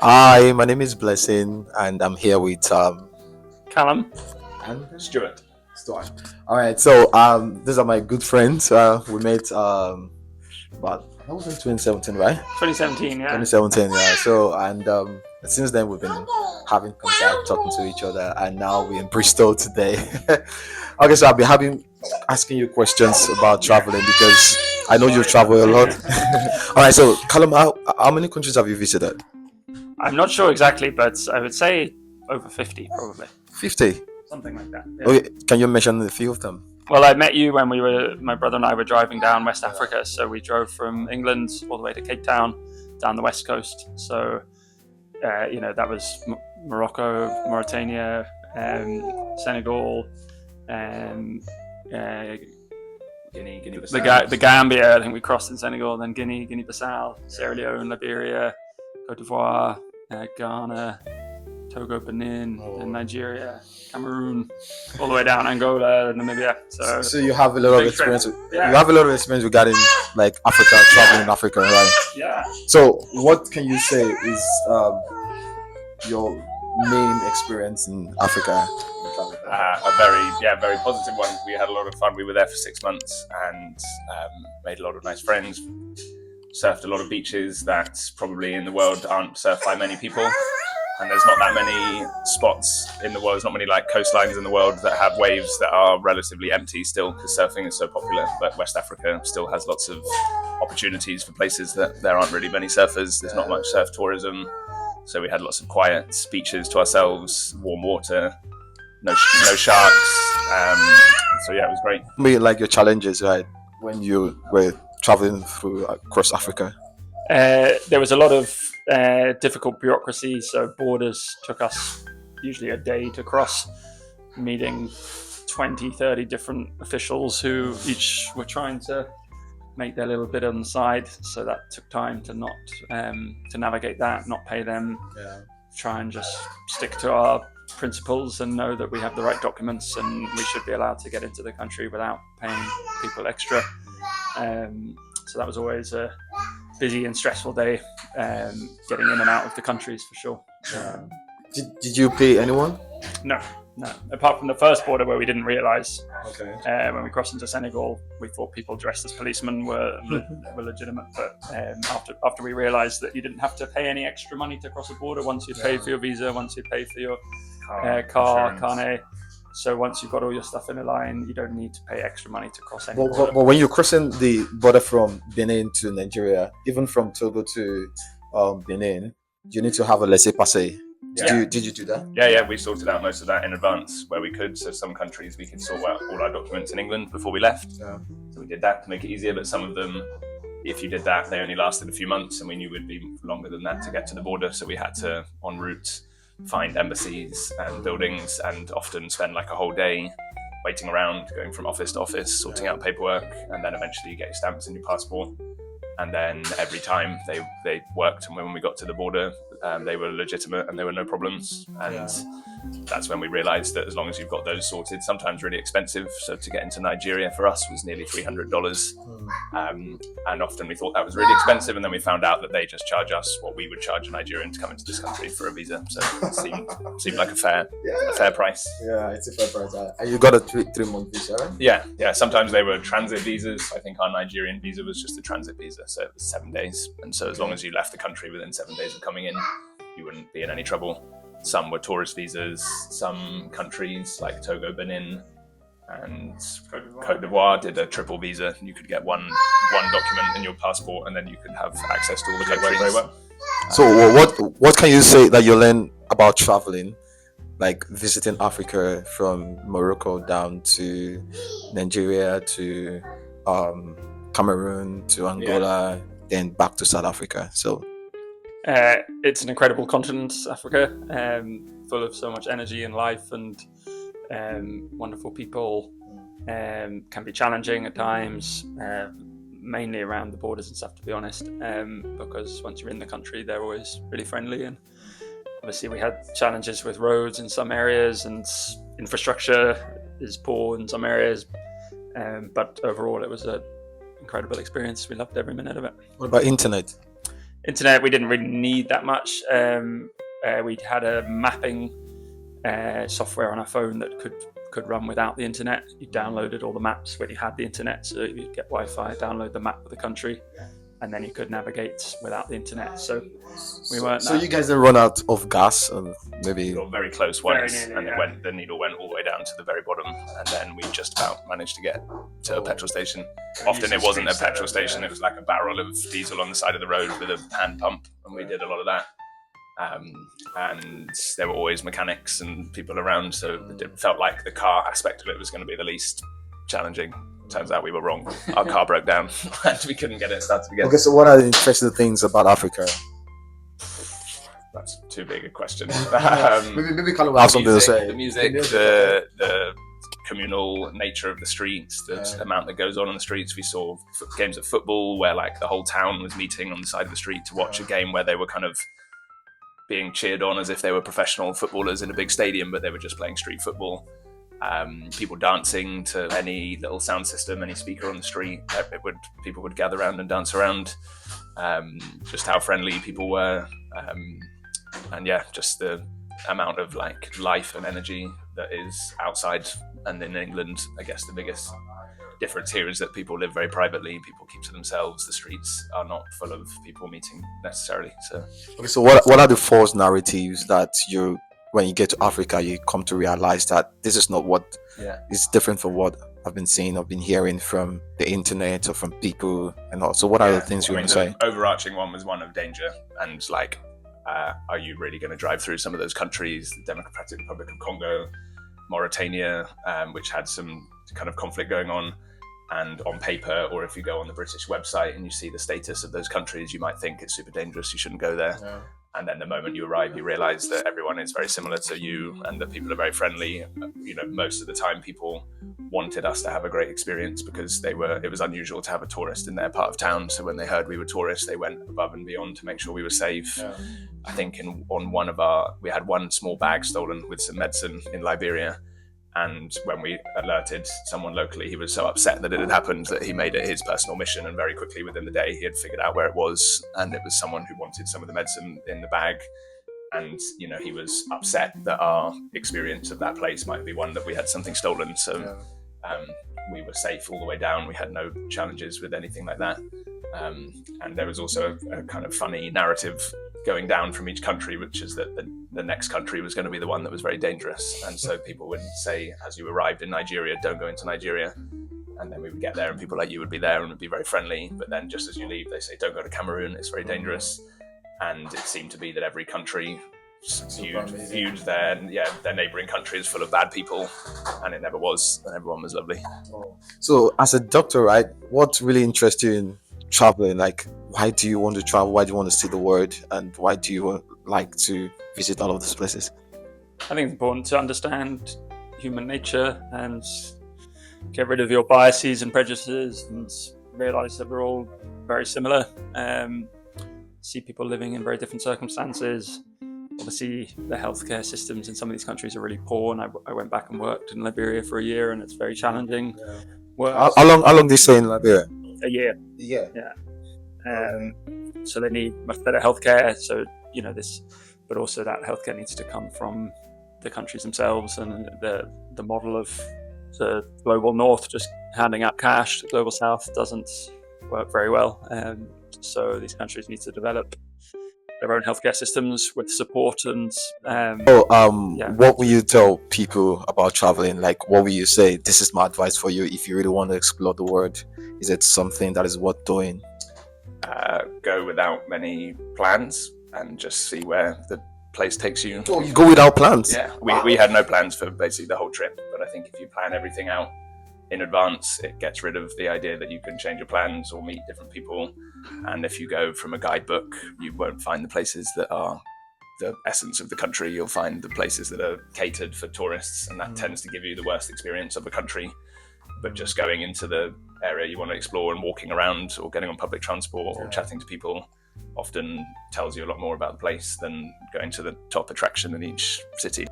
Hi, my name is Blessing, and I'm here with Callum. and Stuart. Stuart. All right, so these are my good friends. We met about that was in 2017, right? 2017, yeah. 2017, yeah. So since then we've been having contact, talking to each other, and now we're in Bristol today. Okay, so I'll be asking you questions about traveling because I know you travel a lot. All right, so Callum, how many countries have you visited? I'm not sure exactly, but I would say over 50, probably. 50. Something like that. Yeah. Okay, can you mention a few of them? Well, I met you when my brother and I were driving down West Africa. So we drove from England all the way to Cape Town, down the west coast. So, that was Morocco, Mauritania, Senegal, um, uh, Guinea-Bissau. the Gambia. I think we crossed in Senegal, then Guinea-Bissau, Sierra Leone, Liberia, Cote d'Ivoire, Ghana, Togo, Benin, and Nigeria, Cameroon, all the way down Angola, Namibia. So you have a lot of big experience. trip. Yeah. You have a lot of experience regarding like Africa, traveling in Africa, right? Yeah. So what can you say is your main experience in Africa? A very positive one. We had a lot of fun. We were there for 6 months and made a lot of nice friends. Surfed a lot of beaches that probably in the world aren't surfed by many people. And there's not that many spots in the world, there's not many like coastlines in the world that have waves that are relatively empty still because surfing is so popular. But West Africa still has lots of opportunities for places that there aren't really many surfers. There's not much surf tourism. So we had lots of quiet beaches to ourselves, warm water, no sharks. So yeah, it was great. Maybe like your challenges, right? When you were traveling through across Africa. There was a lot of difficult bureaucracy, so borders took us usually a day to cross, meeting 20, 30 different officials who each were trying to make their little bit on the side. So that took time to not to navigate that, not pay them, try and just stick to our principles and know that we have the right documents and we should be allowed to get into the country without paying people extra. So that was always a busy and stressful day, getting in and out of the countries for sure. Did you pay anyone? No. Apart from the first border where we didn't realise. Okay. When we crossed into Senegal, we thought people dressed as policemen were legitimate, but after we realised that you didn't have to pay any extra money to cross a border once you paid for your visa, once you paid for your carnet. So once you've got all your stuff in a line, you don't need to pay extra money to cross any border. But when you're crossing the border from Benin to Nigeria, even from Togo to Benin, you need to have a laissez-passer. Did you do that? Yeah, we sorted out most of that in advance where we could. So some countries we could sort out all our documents in England before we left. Yeah. So we did that to make it easier, but some of them, if you did that, they only lasted a few months and we knew it would be longer than that to get to the border. So we had to, en route, find embassies and buildings and often spend like a whole day waiting around, going from office to office, sorting out paperwork, and then eventually you get your stamps and your passport. And then every time they worked, and when we got to the border, they were legitimate and there were no problems. And that's when we realised that as long as you've got those sorted, sometimes really expensive. So to get into Nigeria for us was nearly $300. And often we thought that was really expensive. And then we found out that they just charge us what we would charge a Nigerian to come into this country for a visa. So it seemed like a fair price. Yeah, it's a fair price. And you got a 3-month visa, right? Yeah. Sometimes they were transit visas. I think our Nigerian visa was just a transit visa. So it was 7 days. And so as long as you left the country within 7 days of coming in, you wouldn't be in any trouble. Some were tourist visas. Some countries like Togo, Benin, and Cote d'Ivoire did a triple visa. You could get one document in your passport, and then you could have access to all the countries. Very well. So what can you say that you learn about traveling, like visiting Africa from Morocco down to Nigeria to Cameroon to Angola, then back to South Africa? So it's an incredible continent, Africa, full of so much energy and life and wonderful people. Can be challenging at times, mainly around the borders and stuff, to be honest, because once you're in the country, they're always really friendly. And obviously we had challenges with roads in some areas and infrastructure is poor in some areas, but overall it was an incredible experience. We loved every minute of it. what about internet? Internet, we didn't really need that much. We had a mapping software on our phone that could run without the internet. You downloaded all the maps when you had the internet, so you'd get Wi-Fi, download the map of the country, and then you could navigate without the internet. So we weren't. So you guys didn't run out of gas, and maybe Got very close once, nearly, and yeah. the needle went all the way down to the very bottom, and then we just about managed to get to a petrol station. Often it wasn't a petrol station; it was like a barrel of diesel on the side of the road with a hand pump, and we did a lot of that. And there were always mechanics and people around, so it felt like the car aspect of it was going to be the least challenging. Turns out we were wrong. Our car broke down and we couldn't get it started again. okay. So what are the interesting things about Africa? That's too big a question. Maybe Callum have something to say. The music, the communal nature of the streets, the amount that goes on the streets. We saw games of football where like the whole town was meeting on the side of the street to watch a game where they were kind of being cheered on as if they were professional footballers in a big stadium, but they were just playing street football. People dancing to any little sound system, any speaker on the street. People would gather around and dance around. Just how friendly people were, and yeah, just the amount of like life and energy that is outside. And in England, I guess the biggest difference here is that people live very privately. People keep to themselves. The streets are not full of people meeting necessarily. So, Okay, so what are the false narratives that when you get to Africa, you come to realize that this is not what is different from what I've been seeing, I've been hearing from the internet or from people and all. So what are the things you want to say? The overarching one was one of danger and like, are you really going to drive through some of those countries, the Democratic Republic of Congo, Mauritania, which had some kind of conflict going on, and on paper, or if you go on the British website and you see the status of those countries, you might think it's super dangerous, you shouldn't go there. And then the moment you arrive, you realize that everyone is very similar to you and that people are very friendly. You know, most of the time people wanted us to have a great experience because it was unusual to have a tourist in their part of town. So when they heard we were tourists, they went above and beyond to make sure we were safe. I think we had one small bag stolen with some medicine in Liberia. And when we alerted someone locally, he was so upset that it had happened that he made it his personal mission. And very quickly within the day, he had figured out where it was. And it was someone who wanted some of the medicine in the bag. And, you know, he was upset that our experience of that place might be one that we had something stolen. So we were safe all the way down. We had no challenges with anything like that. And there was also a kind of funny narrative going down from each country, which is that the next country was going to be the one that was very dangerous. And so people would say, as you arrived in Nigeria, don't go into Nigeria. And then we would get there and people like you would be there and would be very friendly. But then just as you leave, they say, don't go to Cameroon, it's very dangerous. And it seemed to be that every country viewed their neighbouring countries full of bad people. And it never was. And everyone was lovely. So as a doctor, right, what really interests you in traveling? Like, why do you want to travel? Why do you want to see the world? And why do you like to visit all of these places? I think it's important to understand human nature and get rid of your biases and prejudices and realise that we're all very similar. See people living in very different circumstances. Obviously, the healthcare systems in some of these countries are really poor, and I went back and worked in Liberia for a year, and it's very challenging. How long do you stay in Liberia? A year. Yeah. So they need much better healthcare. So but also that healthcare needs to come from the countries themselves, and the model of the global north just handing out cash to the global south doesn't work very well. So these countries need to develop their own healthcare systems with support and. What will you tell people about traveling? Like, what will you say? This is my advice for you if you really want to explore the world. Is it something that is worth doing? Go without many plans and just see where the place takes you. Oh, you go without plans? Yeah, we had no plans for basically the whole trip, but I think if you plan everything out in advance, it gets rid of the idea that you can change your plans or meet different people. And if you go from a guidebook, you won't find the places that are the essence of the country. You'll find the places that are catered for tourists, and that tends to give you the worst experience of a country. But just going into the area you want to explore and walking around or getting on public transport or chatting to people often tells you a lot more about the place than going to the top attraction in each city.